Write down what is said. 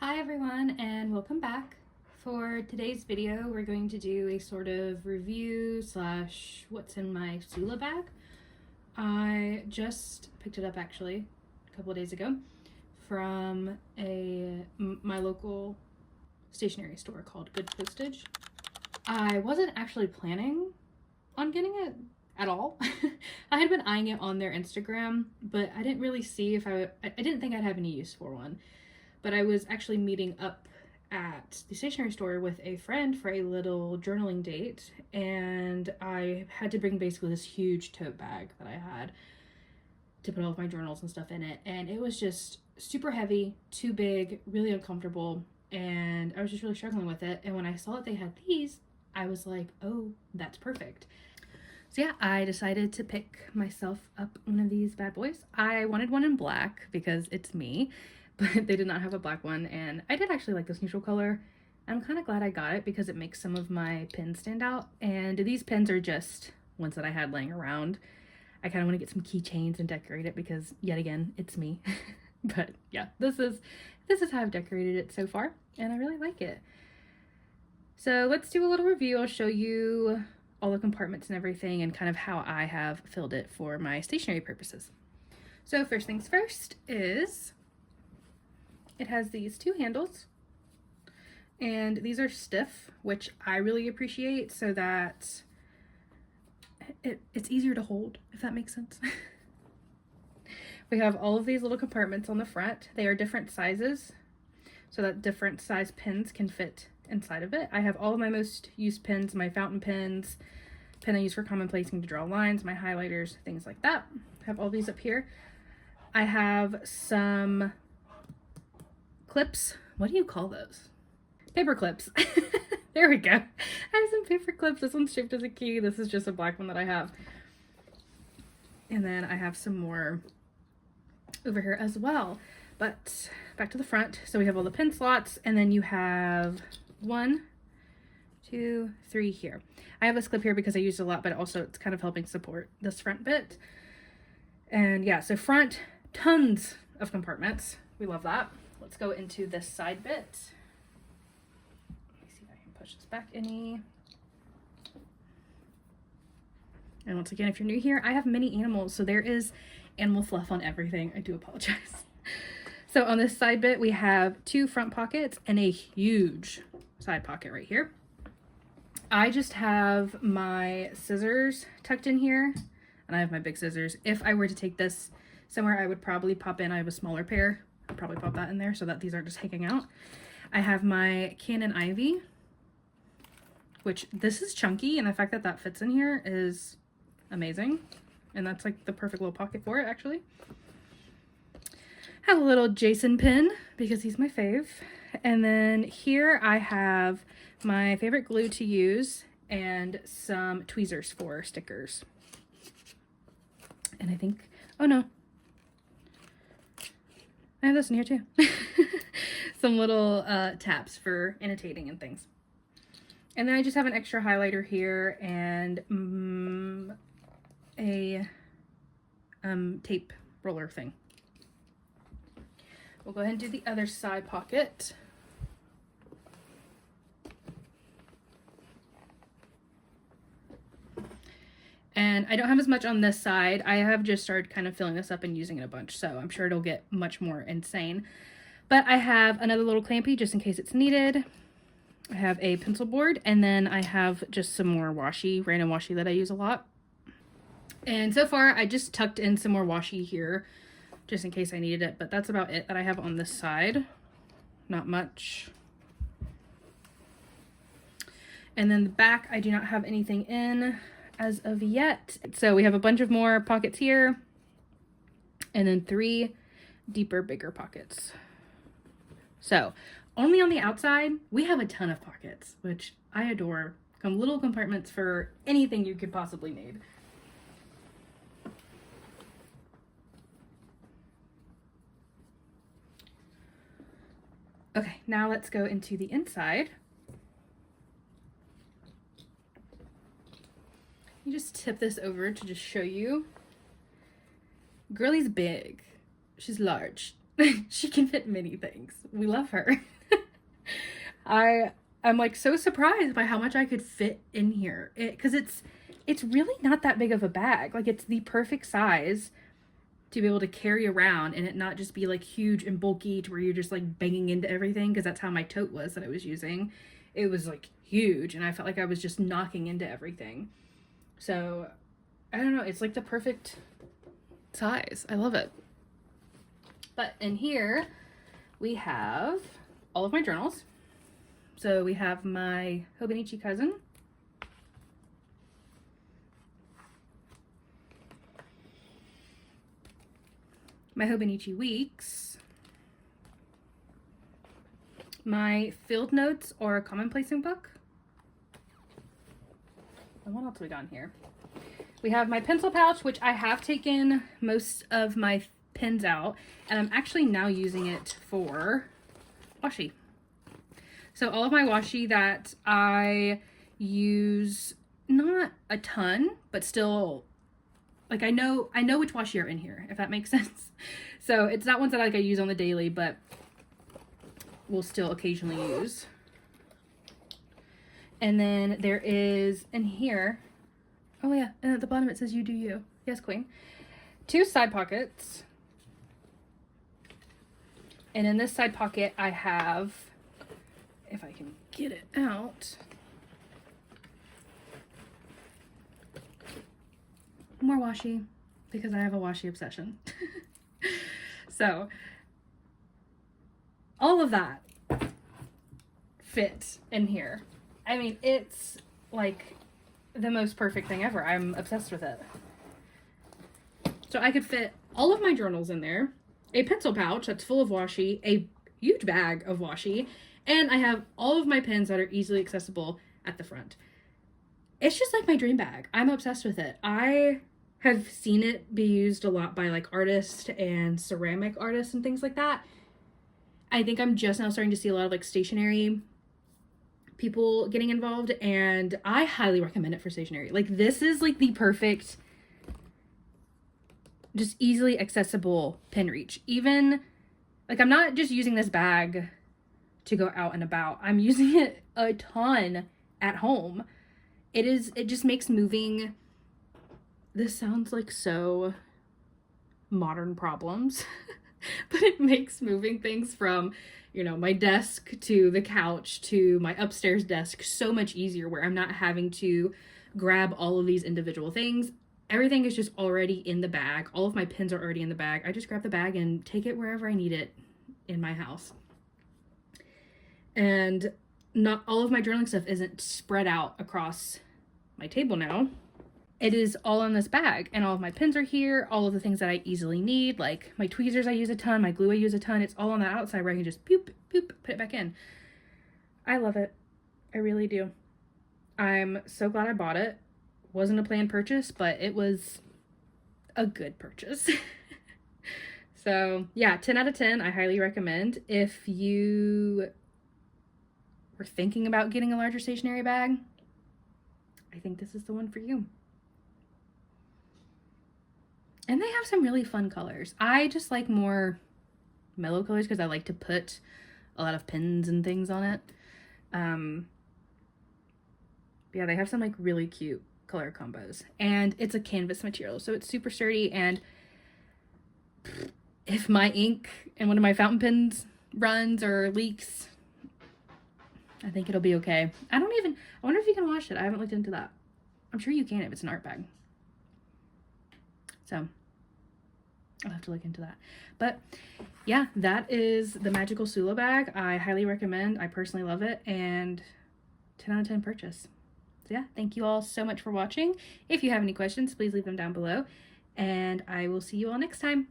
Hi everyone and welcome back. For today's video we're going to do a sort of review slash what's in my Soolla bag. I just picked it up actually a couple of days ago from my local stationery store called Good Postage. I wasn't actually planning on getting it at all. I had been eyeing it on their Instagram, but I didn't really see if I didn't think I'd have any use for one. But I was actually meeting up at the stationery store with a friend for a little journaling date, and I had to bring basically this huge tote bag that I had to put all of my journals and stuff in it, and it was just super heavy, too big, really uncomfortable, and I was just really struggling with it. And when I saw that they had these, I was like, oh, that's perfect. So yeah, I decided to pick myself up one of these bad boys. I wanted one in black because it's me, but they did not have a black one, and I did actually like this neutral color. I'm kind of glad I got it because it makes some of my pins stand out, and these pins are just ones that I had laying around. I kind of want to get some keychains and decorate it because, yet again, it's me. But yeah, this is how I've decorated it so far, and I really like it. So let's do a little review. I'll show you all the compartments and everything and kind of how I have filled it for my stationery purposes. So first things first is it has these two handles, and these are stiff, which I really appreciate so that it's easier to hold, if that makes sense. We have all of these little compartments on the front. They are different sizes so that different size pins can fit inside of it. I have all of my most used pins, my fountain pens, pen I use for common placing to draw lines, my highlighters, things like that. I have all these up here. I have some clips. What do you call those? Paper clips. There we go. I have some paper clips. This one's shaped as a key. This is just a black one that I have. And then I have some more over here as well. But back to the front. So we have all the pin slots, and then you have 1, 2, 3 here. I have this clip here because I used it a lot, but also it's kind of helping support this front bit. And yeah, so front, tons of compartments. We love that. Let's go into this side bit. Let me see if I can push this back any. And once again, if you're new here, I have many animals, so there is animal fluff on everything. I do apologize. So on this side bit, we have 2 front pockets and a huge side pocket right here. I just have my scissors tucked in here, and I have my big scissors. If I were to take this somewhere, I would probably pop in. I have a smaller pair. I'll probably pop that in there so that these aren't just hanging out. I have my Canon Ivy, which this is chunky, and the fact that that fits in here is amazing. And that's like the perfect little pocket for it, actually. I have a little Jason pin because he's my fave. And then here I have my favorite glue to use and some tweezers for stickers. And I think, oh no, I have this in here too. Some little tabs for annotating and things. And then I just have an extra highlighter here and a tape roller thing. We'll go ahead and do the other side pocket. And I don't have as much on this side. I have just started kind of filling this up and using it a bunch, so I'm sure it'll get much more insane. But I have another little clampy just in case it's needed. I have a pencil board, and then I have just some more washi, random washi that I use a lot. And so far, I just tucked in some more washi here, just in case I needed it, but that's about it that I have on this side. Not much. And then the back, I do not have anything in as of yet. So we have a bunch of more pockets here, and then 3 deeper, bigger pockets. So only on the outside, we have a ton of pockets, which I adore. Little compartments for anything you could possibly need. Okay, now let's go into the inside. You just tip this over to just show you. Girlie's big. She's large. She can fit many things. We love her. I'm like so surprised by how much I could fit in here. Because it's really not that big of a bag. Like, it's the perfect size to be able to carry around and it not just be like huge and bulky to where you're just like banging into everything, because that's how my tote was that I was using. It was like huge and I felt like I was just knocking into everything. So I don't know, it's like the perfect size. I love it. But in here we have all of my journals. So we have my Hobonichi Cousin, my Hobonichi Weeks, my Field Notes or Commonplacing book. And what else we got in here? We have my pencil pouch, which I have taken most of my pens out, and I'm actually now using it for washi. So all of my washi that I use, not a ton, but still, like I know which washi are in here, if that makes sense. So it's not ones that like I use on the daily, but will still occasionally use. And then there is in here, oh yeah, and at the bottom it says "You do you." Yes, queen. 2 side pockets. And in this side pocket I have, if I can get it out, more washi, because I have a washi obsession. So all of that fit in here. I mean, it's like the most perfect thing ever. I'm obsessed with it. So I could fit all of my journals in there, a pencil pouch that's full of washi, a huge bag of washi, and I have all of my pens that are easily accessible at the front. It's just like my dream bag. I'm obsessed with it. I have seen it be used a lot by like artists and ceramic artists and things like that. I think I'm just now starting to see a lot of like stationery people getting involved, and I highly recommend it for stationery. Like, this is like the perfect, just easily accessible pen reach. Even like, I'm not just using this bag to go out and about. I'm using it a ton at home. It just makes moving, this sounds like so modern problems, but it makes moving things from, you know, my desk to the couch to my upstairs desk so much easier, where I'm not having to grab all of these individual things. Everything is just already in the bag. All of my pens are already in the bag. I just grab the bag and take it wherever I need it in my house. And not all of my journaling stuff isn't spread out across my table now. It is all in this bag, and all of my pens are here. All of the things that I easily need, like my tweezers I use a ton, my glue I use a ton, it's all on the outside where I can just boop, boop, put it back in. I love it. I really do. I'm so glad I bought it. Wasn't a planned purchase, but it was a good purchase. So yeah, 10 out of 10. I highly recommend. If you were thinking about getting a larger stationery bag, I think this is the one for you. And they have some really fun colors. I just like more mellow colors because I like to put a lot of pins and things on it. Yeah, they have some like really cute color combos, and it's a canvas material, so it's super sturdy. And if my ink in one of my fountain pens runs or leaks, I think it'll be okay. I wonder if you can wash it. I haven't looked into that. I'm sure you can if it's an art bag. So I'll have to look into that. But yeah, that is the magical Soolla bag. I highly recommend. I personally love it, and 10 out of 10 purchase. So yeah, thank you all so much for watching. If you have any questions, please leave them down below, and I will see you all next time.